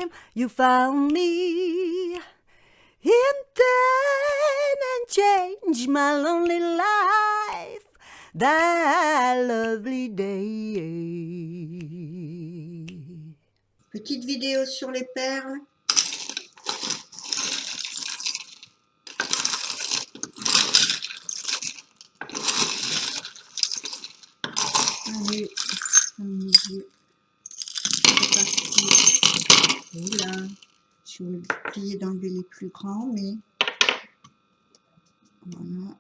time you found me. In time and change my lonely life. That lovely day. Petite vidéo sur les perles. Allez, amusez. C'est parti. Oula, j'ai oublié d'enlever les plus grands, mais voilà.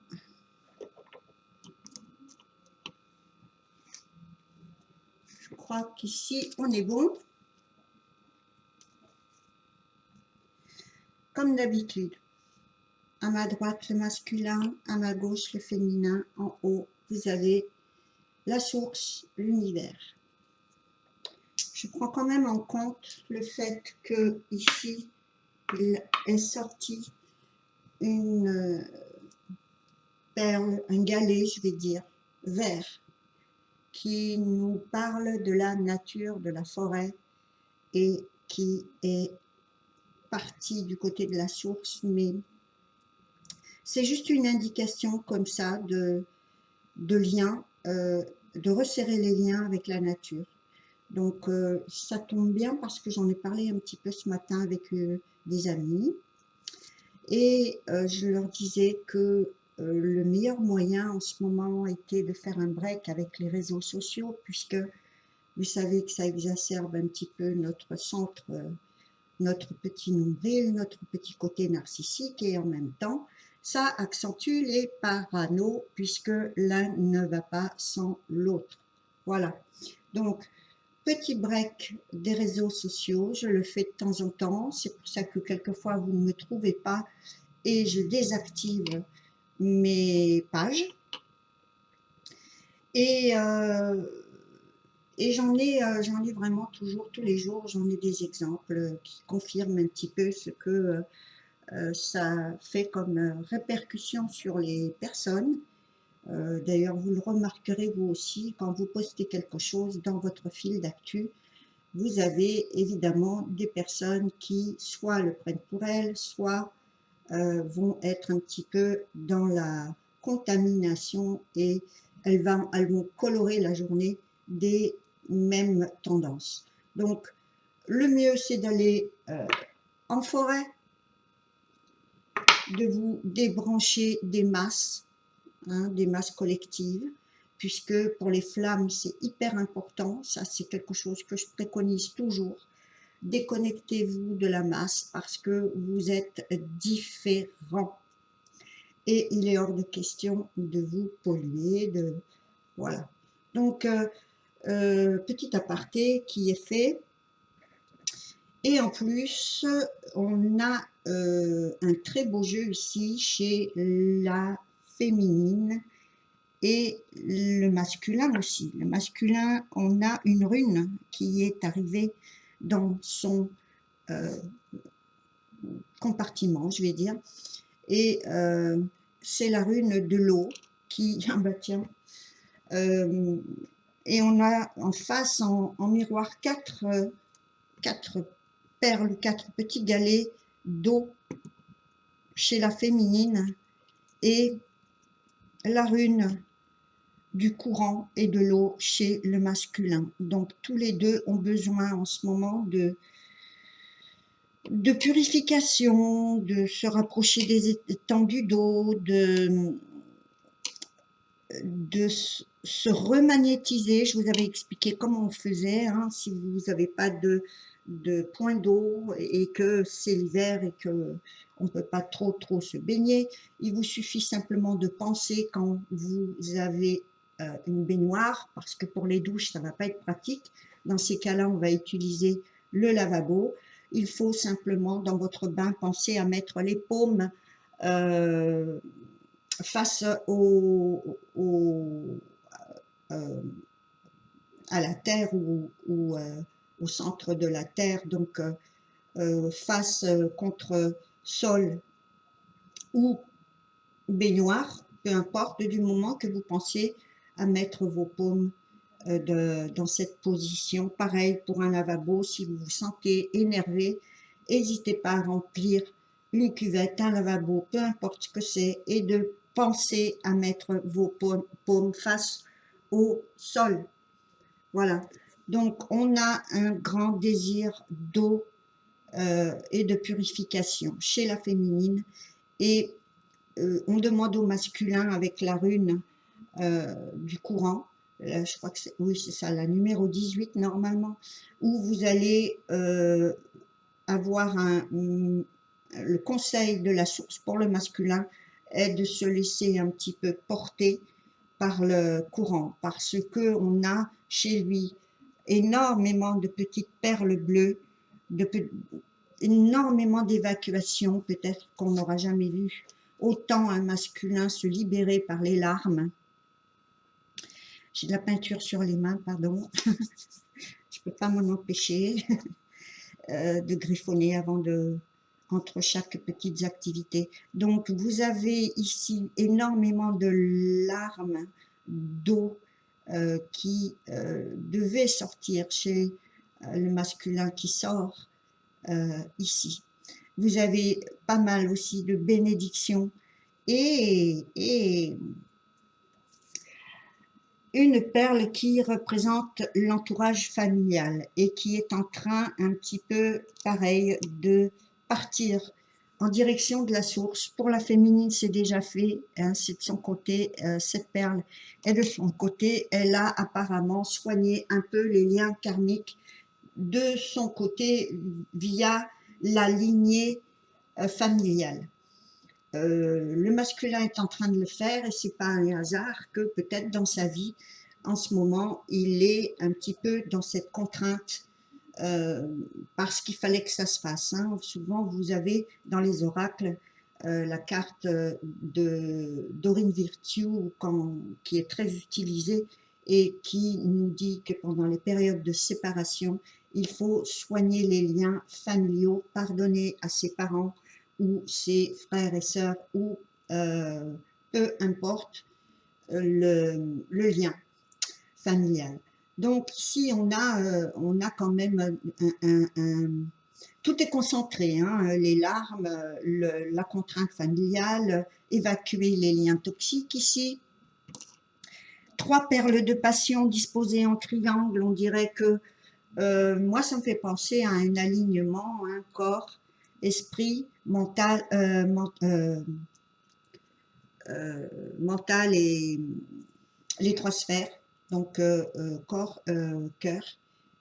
Je crois qu'ici, on est bon. Comme d'habitude, à ma droite, le masculin, à ma gauche, le féminin. En haut, vous avez la source, l'univers. Je prends quand même en compte le fait que ici, il est sorti une perle, un galet, je vais dire, vert, qui nous parle de la nature, de la forêt, et qui est parti du côté de la source, mais c'est juste une indication comme ça de lien, de resserrer les liens avec la nature. Donc ça tombe bien parce que j'en ai parlé un petit peu ce matin avec des amis, et je leur disais que le meilleur moyen en ce moment était de faire un break avec les réseaux sociaux, puisque vous savez que ça exacerbe un petit peu notre centre, notre petit nombril, notre petit côté narcissique, et en même temps, ça accentue les paranos, puisque l'un ne va pas sans l'autre. Voilà. Donc, petit break des réseaux sociaux, je le fais de temps en temps, c'est pour ça que quelquefois vous ne me trouvez pas, et je désactive mes pages. Et j'en ai vraiment toujours, tous les jours, j'en ai des exemples qui confirment un petit peu ce que ça fait comme répercussion sur les personnes. D'ailleurs, vous le remarquerez vous aussi, quand vous postez quelque chose dans votre fil d'actu, vous avez évidemment des personnes qui soit le prennent pour elles, soit vont être un petit peu dans la contamination, et elles vont colorer la journée des mêmes tendances. Donc, le mieux, c'est d'aller en forêt, de vous débrancher des masses collectives, puisque pour les flammes, c'est hyper important. Ça, c'est quelque chose que je préconise toujours. Déconnectez-vous de la masse parce que vous êtes différents. Et il est hors de question de vous polluer. Voilà. Donc, petit aparté qui est fait. Et en plus, on a un très beau jeu ici chez la féminine et le masculin aussi. Le masculin, on a une rune qui est arrivée dans son compartiment, je vais dire, et c'est la rune de l'eau qui, ah bah tiens, et on a en face, en miroir, quatre perles, quatre petits galets d'eau chez la féminine, et la rune du courant et de l'eau chez le masculin. Donc tous les deux ont besoin en ce moment de purification, de se rapprocher des étendues d'eau, de se remagnétiser. Je vous avais expliqué comment on faisait, hein, si vous n'avez pas de point d'eau et que c'est l'hiver et que on ne peut pas trop se baigner, il vous suffit simplement de penser quand vous avez une baignoire, parce que pour les douches ça ne va pas être pratique. Dans ces cas-là, on va utiliser le lavabo. Il faut simplement dans votre bain penser à mettre les paumes face à la terre, ou au centre de la terre, donc face contre sol ou baignoire, peu importe, du moment que vous pensiez à mettre vos paumes dans cette position. Pareil pour un lavabo, si vous vous sentez énervé, n'hésitez pas à remplir une cuvette, un lavabo, peu importe ce que c'est, et de penser à mettre vos paumes face au sol. Voilà. Donc, on a un grand désir d'eau et de purification chez la féminine. Et on demande au masculin avec la rune du courant, je crois que c'est, oui, c'est ça, la numéro 18 normalement, où vous allez avoir le conseil de la source pour le masculin est de se laisser un petit peu porter par le courant, parce que on a chez lui énormément de petites perles bleues, énormément d'évacuations, peut-être qu'on n'aura jamais vu autant un masculin se libérer par les larmes. J'ai de la peinture sur les mains, pardon. Je peux pas m'en empêcher de griffonner entre chaque petite activité. Donc, vous avez ici énormément de larmes d'eau qui devaient sortir chez le masculin qui sort ici. Vous avez pas mal aussi de bénédictions et une perle qui représente l'entourage familial et qui est en train un petit peu pareil de partir en direction de la source. Pour la féminine, c'est déjà fait, hein, c'est de son côté, cette perle est de son côté, elle a apparemment soigné un peu les liens karmiques de son côté via la lignée familiale. Le masculin est en train de le faire et c'est pas un hasard que peut-être dans sa vie, en ce moment, il est un petit peu dans cette contrainte parce qu'il fallait que ça se fasse. Hein. Souvent, vous avez dans les oracles la carte d'Aurine Virtue qui est très utilisée et qui nous dit que pendant les périodes de séparation, il faut soigner les liens familiaux, pardonner à ses parents, ou ses frères et sœurs, ou peu importe le lien familial. Donc ici, on a quand même tout est concentré, hein, les larmes, la contrainte familiale, évacuer les liens toxiques ici. 3 perles de passion disposées en triangle, on dirait que moi, ça me fait penser à un alignement, hein, corps, esprit, mental, mental et les 3 sphères, donc corps, cœur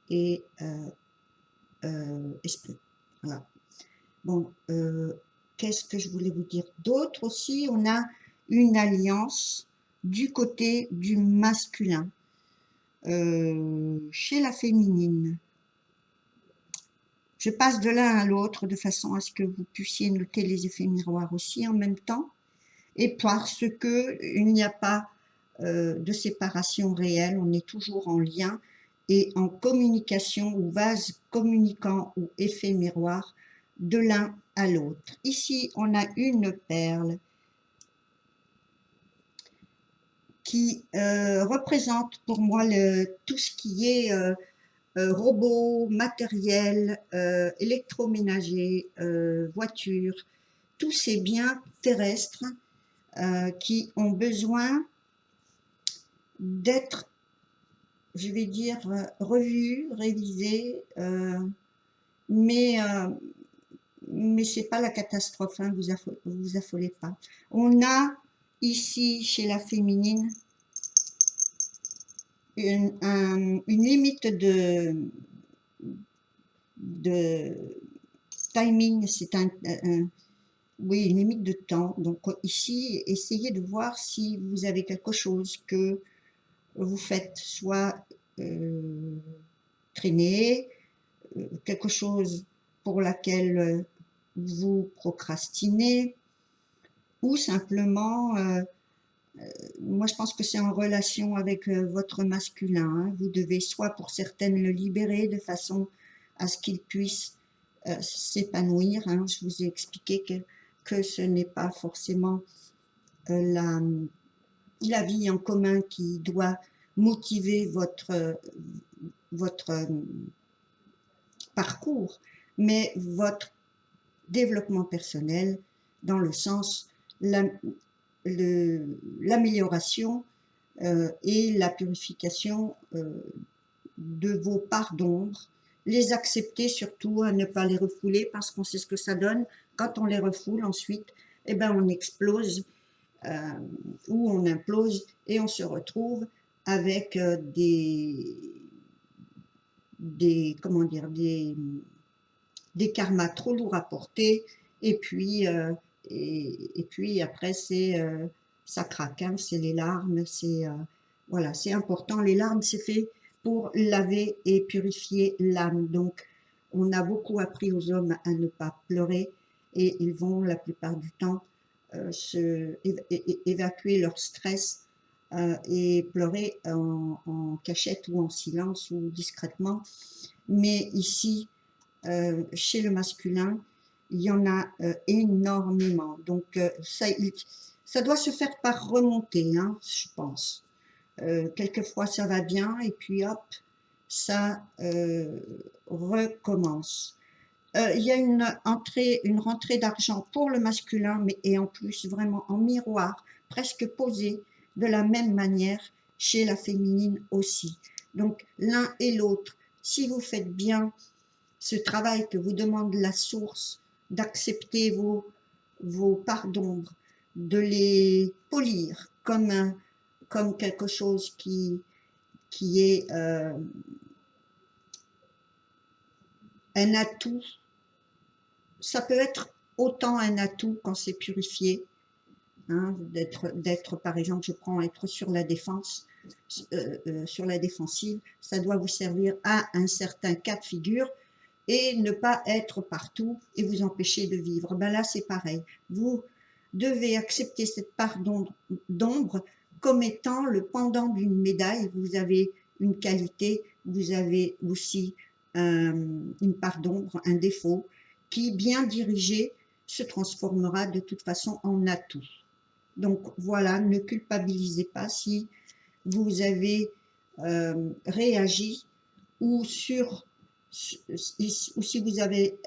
et esprit. Voilà. Bon, qu'est-ce que je voulais vous dire d'autre aussi? On a une alliance du côté du masculin, chez la féminine. Je passe de l'un à l'autre de façon à ce que vous puissiez noter les effets miroirs aussi en même temps. Et parce que il n'y a pas de séparation réelle, on est toujours en lien et en communication ou vase communicant ou effet miroir de l'un à l'autre. Ici, on a une perle qui représente pour moi tout ce qui est robots, matériel, électroménager, voitures, tous ces biens terrestres qui ont besoin d'être, je vais dire, revus, révisés, mais c'est pas la catastrophe, hein, vous affolez pas. On a ici, chez la féminine, une limite de timing, c'est oui, une limite de temps. Donc ici, essayez de voir si vous avez quelque chose que vous faites soit traîner, quelque chose pour laquelle vous procrastinez, ou simplement, moi je pense que c'est en relation avec votre masculin. Hein. Vous devez soit pour certaines le libérer de façon à ce qu'il puisse s'épanouir. Hein. Je vous ai expliqué que ce n'est pas forcément la vie en commun qui doit motiver votre parcours, mais votre développement personnel dans le sens l'amélioration et la purification de vos parts d'ombre, les accepter surtout, à ne pas les refouler parce qu'on sait ce que ça donne. Quand on les refoule ensuite, eh ben on explose ou on implose et on se retrouve avec comment dire, des karmas trop lourds à porter et puis après c'est ça craque, hein, c'est les larmes, c'est voilà, c'est important. Les larmes, c'est fait pour laver et purifier l'âme. Donc, on a beaucoup appris aux hommes à ne pas pleurer et ils vont la plupart du temps évacuer leur stress et pleurer en cachette ou en silence ou discrètement. Mais ici, chez le masculin, il y en a énormément. Donc, ça doit se faire par remontée, hein, je pense. Quelquefois, ça va bien et puis hop, ça recommence. Il y a une rentrée d'argent pour le masculin, mais et en plus vraiment en miroir, presque posé de la même manière chez la féminine aussi. Donc l'un et l'autre, si vous faites bien ce travail que vous demande la source, d'accepter vos parts d'ombre, de les polir comme quelque chose qui est un atout. Ça peut être autant un atout quand c'est purifié, hein, d'être, par exemple, je prends être sur la défense, sur la défensive, ça doit vous servir à un certain cas de figure et ne pas être partout et vous empêcher de vivre. Ben là, c'est pareil. Vous devez accepter cette part d'ombre comme étant le pendant d'une médaille. Vous avez une qualité, vous avez aussi une part d'ombre, un défaut, qui, bien dirigé, se transformera de toute façon en atout. Donc voilà, ne culpabilisez pas si vous avez réagi ou si vous avez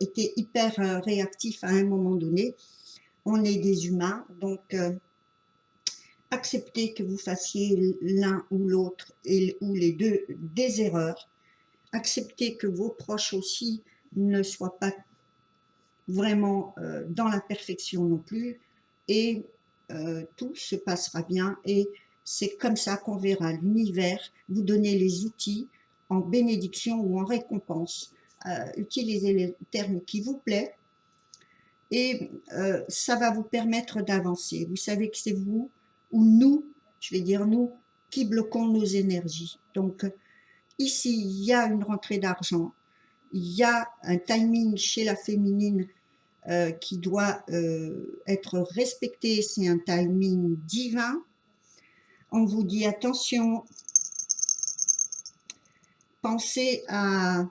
été hyper réactif à un moment donné. On est des humains, donc acceptez que vous fassiez l'un ou l'autre ou les deux des erreurs. Acceptez que vos proches aussi ne soient pas vraiment dans la perfection non plus et tout se passera bien et c'est comme ça qu'on verra l'univers vous donner les outils en bénédiction ou en récompense. Utilisez les termes qui vous plaisent et ça va vous permettre d'avancer. Vous savez que c'est vous ou nous, je vais dire nous, qui bloquons nos énergies. Donc ici, il y a une rentrée d'argent, il y a un timing chez la féminine qui doit être respecté, c'est un timing divin. On vous dit attention, pensez à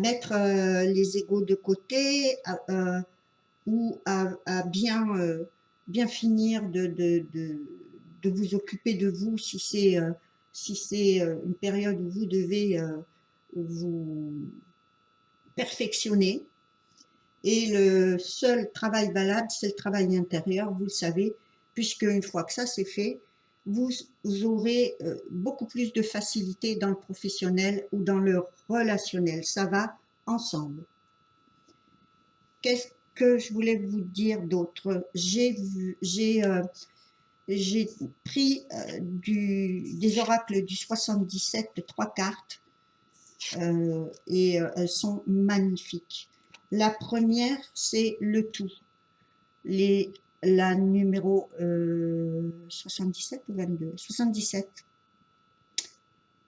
mettre les égos de côté ou à bien finir de vous occuper de vous si c'est une période où vous devez vous perfectionner. Et le seul travail valable, c'est le travail intérieur, vous le savez, puisque une fois que ça c'est fait, vous aurez beaucoup plus de facilité dans le professionnel ou dans le relationnel. Ça va ensemble. Qu'est-ce que je voulais vous dire d'autre? J'ai pris des oracles du 77, 3 cartes, et elles sont magnifiques. La première, c'est le tout. La numéro 77 ou 22 77.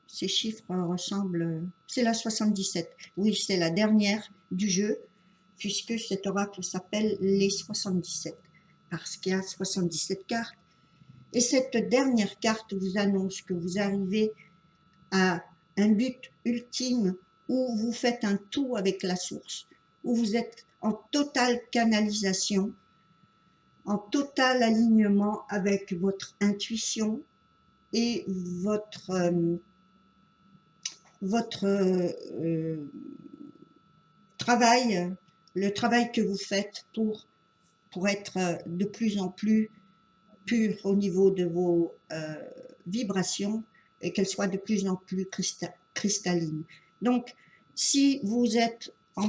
Ces chiffres ressemblent... C'est la 77. Oui, c'est la dernière du jeu, puisque cet oracle s'appelle les 77, parce qu'il y a 77 cartes. Et cette dernière carte vous annonce que vous arrivez à un but ultime où vous faites un tout avec la source, où vous êtes en totale canalisation, en total alignement avec votre intuition, et votre travail, le travail que vous faites pour être de plus en plus pur au niveau de vos vibrations et qu'elles soient de plus en plus cristallines. Donc, si vous êtes en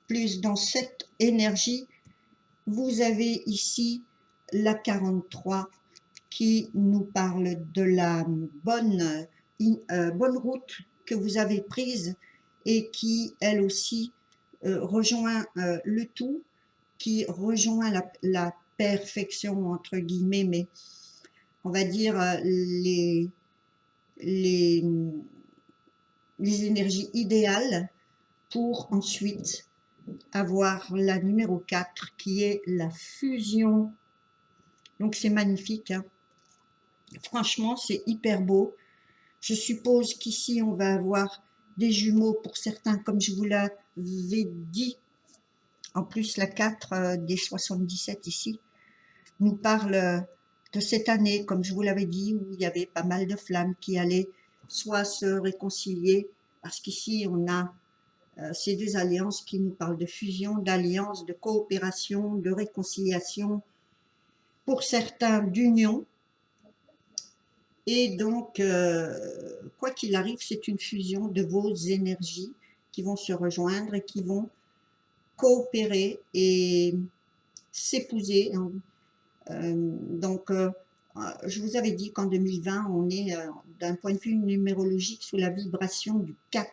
plus dans cette énergie, vous avez ici la 43 qui nous parle de la bonne route que vous avez prise et qui, elle aussi, rejoint le tout, qui rejoint la perfection, entre guillemets, mais on va dire les, les énergies idéales pour ensuite avoir la numéro 4 qui est la fusion. Donc c'est magnifique, hein. Franchement, c'est hyper beau. Je suppose qu'ici, on va avoir des jumeaux pour certains, comme je vous l'avais dit. En plus, la 4 des 77 ici nous parle de cette année, comme je vous l'avais dit, où il y avait pas mal de flammes qui allaient soit se réconcilier, parce qu'ici, on a ces deux alliances qui nous parlent de fusion, d'alliance, de coopération, de réconciliation, pour certains d'union. Et donc, quoi qu'il arrive, c'est une fusion de vos énergies qui vont se rejoindre et qui vont coopérer et s'épouser. Donc, je vous avais dit qu'en 2020, on est, d'un point de vue numérologique, sous la vibration du 4,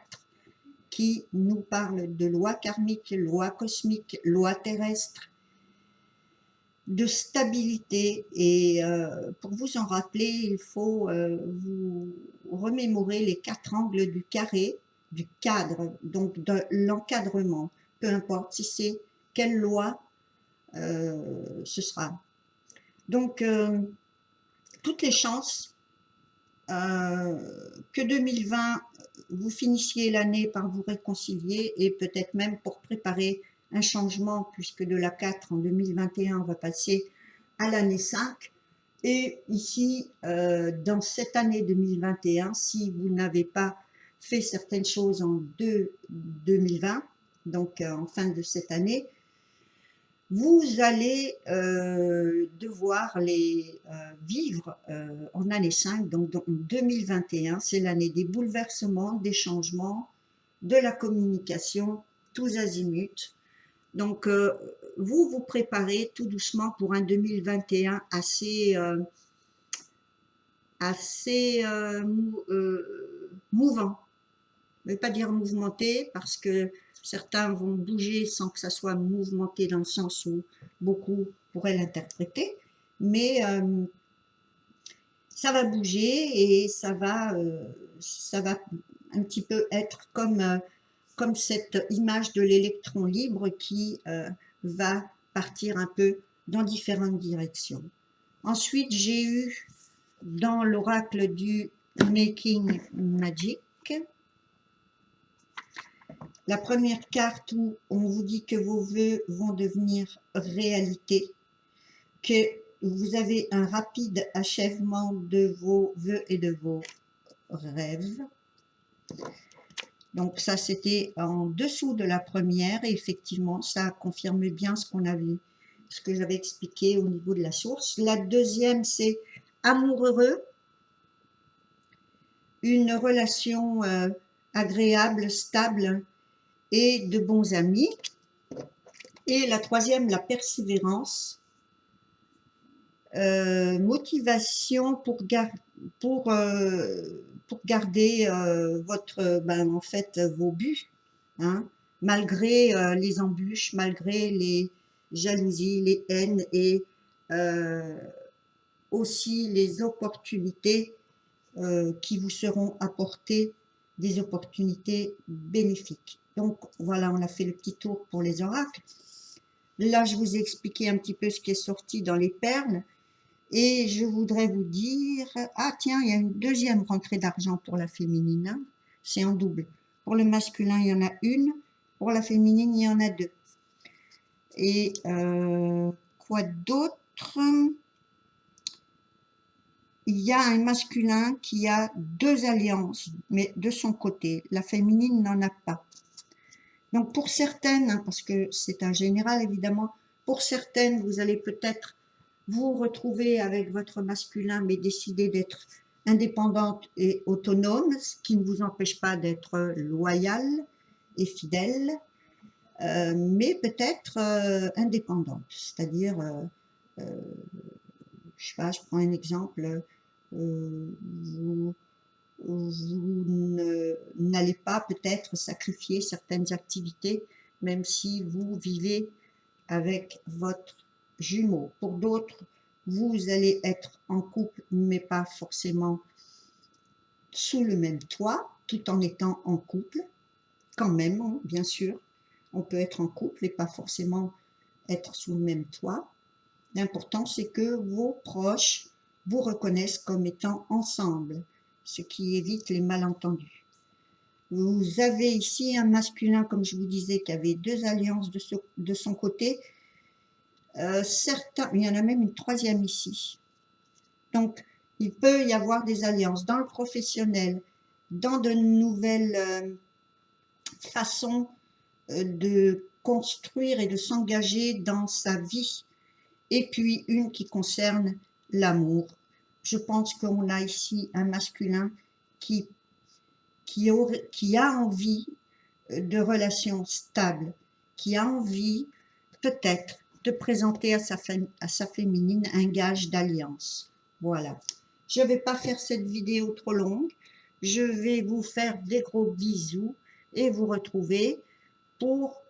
qui nous parle de loi karmique, loi cosmique, loi terrestre, de stabilité. Et pour vous en rappeler, il faut vous remémorer les 4 angles du carré, du cadre, donc de l'encadrement, peu importe si c'est quelle loi ce sera. Donc, toutes les chances que 2020, vous finissiez l'année par vous réconcilier et peut-être même pour préparer un changement, puisque de la 4 en 2021, on va passer à l'année 5. Et ici, dans cette année 2021, si vous n'avez pas fait certaines choses en 2020, donc en fin de cette année, vous allez devoir les vivre en année 5, donc en 2021, c'est l'année des bouleversements, des changements, de la communication, tous azimuts. Donc, vous vous préparez tout doucement pour un 2021 assez mouvant. Je ne vais pas dire mouvementé parce que certains vont bouger sans que ça soit mouvementé dans le sens où beaucoup pourraient l'interpréter, mais ça va bouger et ça va un petit peu être comme cette image de l'électron libre qui va partir un peu dans différentes directions. Ensuite, j'ai eu dans l'oracle du Making Magic la première carte où on vous dit que vos vœux vont devenir réalité, que vous avez un rapide achèvement de vos vœux et de vos rêves. Donc ça, c'était en dessous de la première et effectivement, ça confirme bien ce qu'on avait, ce que j'avais expliqué au niveau de la source. La deuxième, c'est amoureux, une relation agréable, stable et de bons amis. Et la troisième, la persévérance, motivation pour garder en fait, vos buts, hein, malgré les embûches, malgré les jalousies, les haines et aussi les opportunités qui vous seront apportées, des opportunités bénéfiques. Donc voilà, on a fait le petit tour pour les oracles. Là, je vous ai expliqué un petit peu ce qui est sorti dans les perles. Et je voudrais vous dire, ah tiens, il y a une deuxième rentrée d'argent pour la féminine, hein. C'est en double. Pour le masculin, il y en a une. Pour la féminine, il y en a deux. Et quoi d'autre? il y a un masculin qui a 2 alliances, mais de son côté. La féminine n'en a pas. Donc pour certaines, hein, parce que c'est un général évidemment, pour certaines, vous allez peut-être vous retrouver avec votre masculin, mais décider d'être indépendante et autonome, ce qui ne vous empêche pas d'être loyale et fidèle, mais peut-être indépendante, c'est-à-dire, je sais pas, je prends un exemple, vous, n'allez pas peut-être sacrifier certaines activités, même si vous vivez avec votre jumeau. Pour d'autres, vous allez être en couple, mais pas forcément sous le même toit, tout en étant en couple, quand même, hein, bien sûr. On peut être en couple et pas forcément être sous le même toit. L'important, c'est que vos proches vous reconnaissent comme étant ensemble, ce qui évite les malentendus. Vous avez ici un masculin, comme je vous disais, qui avait 2 alliances de son côté. Certains, il y en a même une 3e ici. Donc, il peut y avoir des alliances dans le professionnel, dans de nouvelles façons de construire et de s'engager dans sa vie. Et puis une qui concerne l'amour. Je pense qu'on a ici un masculin qui a envie de relations stables, qui a envie peut-être de présenter à sa féminine un gage d'alliance. Voilà. Je ne vais pas faire cette vidéo trop longue. Je vais vous faire des gros bisous et vous retrouver pour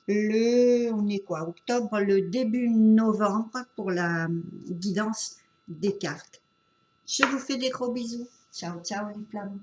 on est quoi, octobre, le début novembre pour la guidance des cartes. Je vous fais des gros bisous. Ciao, ciao les flammes.